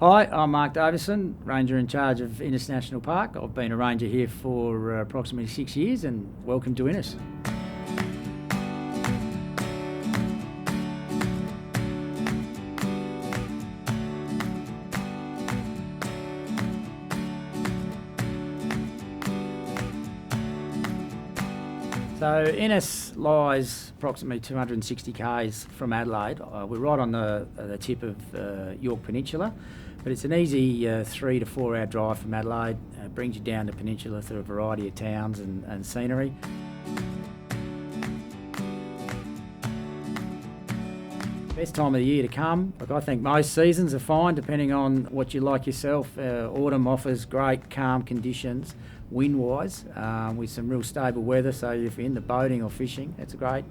Hi, I'm Mark Davison, Ranger in charge of Innes National Park. I've been a ranger here for approximately 6 years, and welcome to Innes. So Innes lies approximately 260 k's from Adelaide. We're right on the tip of York Peninsula, but it's an easy 3 to 4 hour drive from Adelaide. It brings you down the peninsula through a variety of towns and scenery. Best time of the year to come. Look, I think most seasons are fine depending on what you like yourself. Autumn offers great calm conditions wind-wise with some real stable weather, so if you're into boating or fishing, it's great.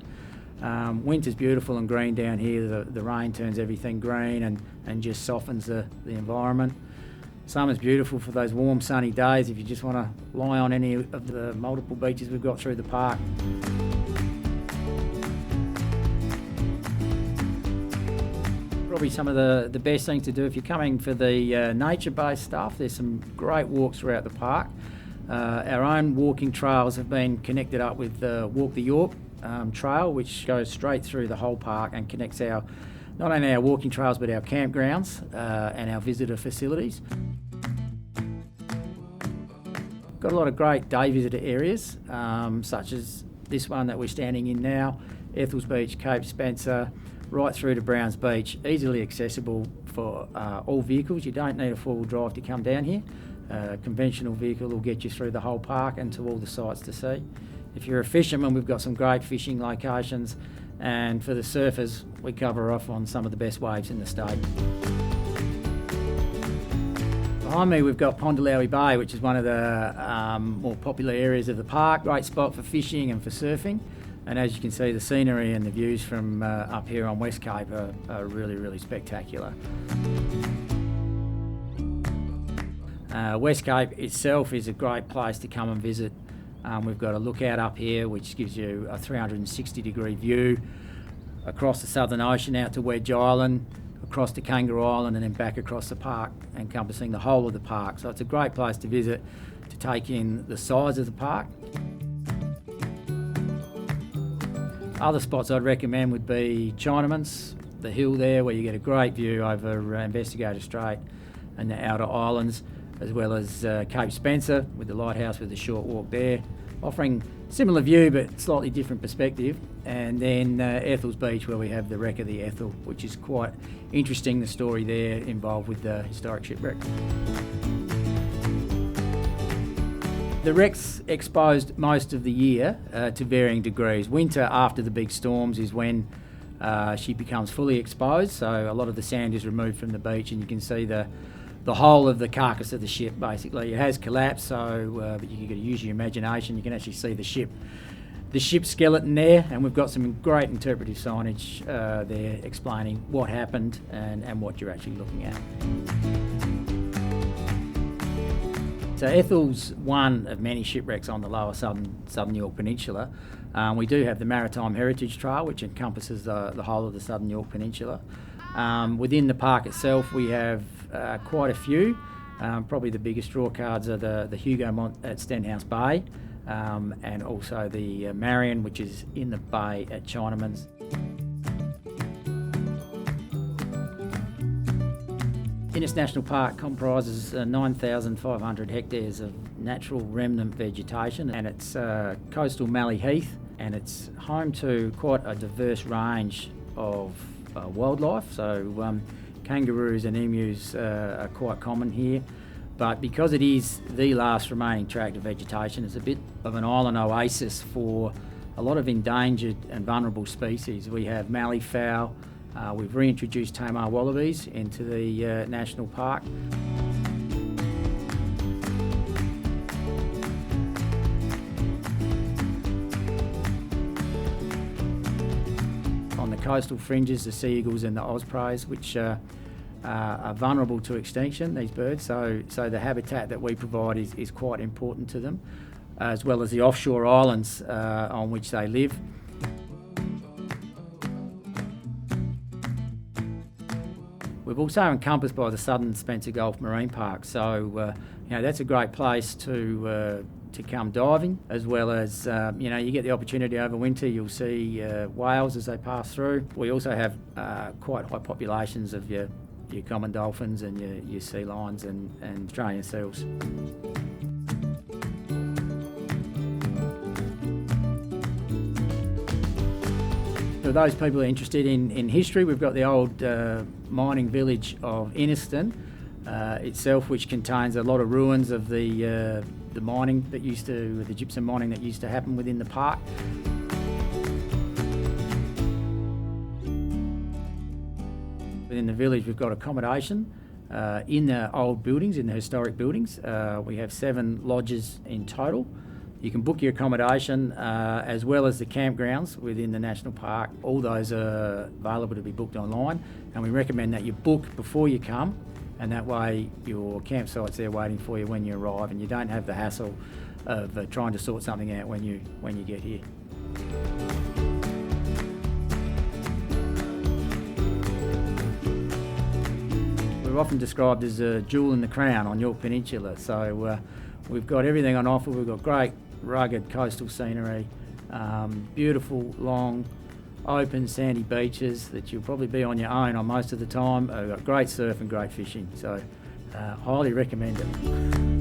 Winter's beautiful and green down here. The rain turns everything green and just softens the environment. Summer's beautiful for those warm sunny days if you just want to lie on any of the multiple beaches we've got through the park. Probably some of the best things to do if you're coming for the nature-based stuff. There's some great walks throughout the park. Our own walking trails have been connected up with Walk the York trail, which goes straight through the whole park and connects not only our walking trails but our campgrounds and our visitor facilities. Got a lot of great day visitor areas, such as this one that we're standing in now, Ethels Beach, Cape Spencer, right through to Browns Beach, easily accessible for all vehicles. You don't need a four-wheel drive to come down here. A conventional vehicle will get you through the whole park and to all the sights to see. If you're a fisherman, we've got some great fishing locations, and for the surfers, we cover off on some of the best waves in the state. Behind me we've got Pondalowie Bay, which is one of the more popular areas of the park. Great spot for fishing and for surfing, and as you can see, the scenery and the views from up here on West Cape are really, really spectacular. West Cape itself is a great place to come and visit. We've got a lookout up here which gives you a 360 degree view across the Southern Ocean out to Wedge Island, across to Kangaroo Island, and then back across the park, encompassing the whole of the park. So it's a great place to visit, to take in the size of the park. Other spots I'd recommend would be Chinaman's, the hill there where you get a great view over Investigator Strait and the outer islands, as well as Cape Spencer with the lighthouse with a short walk there, offering similar view but slightly different perspective. And then Ethels Beach, where we have the wreck of the Ethel, which is quite interesting, the story there involved with the historic shipwreck. The wreck's exposed most of the year to varying degrees. Winter after the big storms is when she becomes fully exposed, so a lot of the sand is removed from the beach and you can see the whole of the carcass of the ship. Basically, it has collapsed, so but you've got to use your imagination. You can actually see the ship skeleton there, and we've got some great interpretive signage there explaining what happened and what you're actually looking at. So Ethel's one of many shipwrecks on the lower southern York Peninsula. We do have the Maritime Heritage Trail, which encompasses the whole of the southern York Peninsula. Within the park itself, we have quite a few. Probably the biggest draw cards are the Hugo Mont at Stenhouse Bay, and also the Marion, which is in the bay at Chinaman's. Innes National Park comprises 9,500 hectares of natural remnant vegetation, and it's coastal mallee heath, and it's home to quite a diverse range of wildlife. So kangaroos and emus are quite common here, but because it is the last remaining tract of vegetation, it's a bit of an island oasis for a lot of endangered and vulnerable species. We have mallee fowl. We've reintroduced Tamar Wallabies into the national park. On the coastal fringes, the sea eagles and the ospreys, which are vulnerable to extinction, these birds, so the habitat that we provide is quite important to them, as well as the offshore islands on which they live. We've also encompassed by the Southern Spencer Gulf Marine Park. So, that's a great place to come diving, as well as, you get the opportunity over winter. You'll see whales as they pass through. We also have quite high populations of your common dolphins and your sea lions and Australian seals. For those people who are interested in history, we've got the old mining village of Inniston itself, which contains a lot of ruins of the mining the gypsum mining that used to happen within the park. Within the village, we've got accommodation in the old buildings, in the historic buildings. We have 7 lodges in total. You can book your accommodation as well as the campgrounds within the national park. All those are available to be booked online, and we recommend that you book before you come, and that way your campsite's there waiting for you when you arrive, and you don't have the hassle of trying to sort something out when you get here. We're often described as a jewel in the crown on York Peninsula, so we've got everything on offer. We've got great rugged coastal scenery, beautiful, long, open, sandy beaches that you'll probably be on your own on most of the time. We've got great surf and great fishing, so highly recommend it.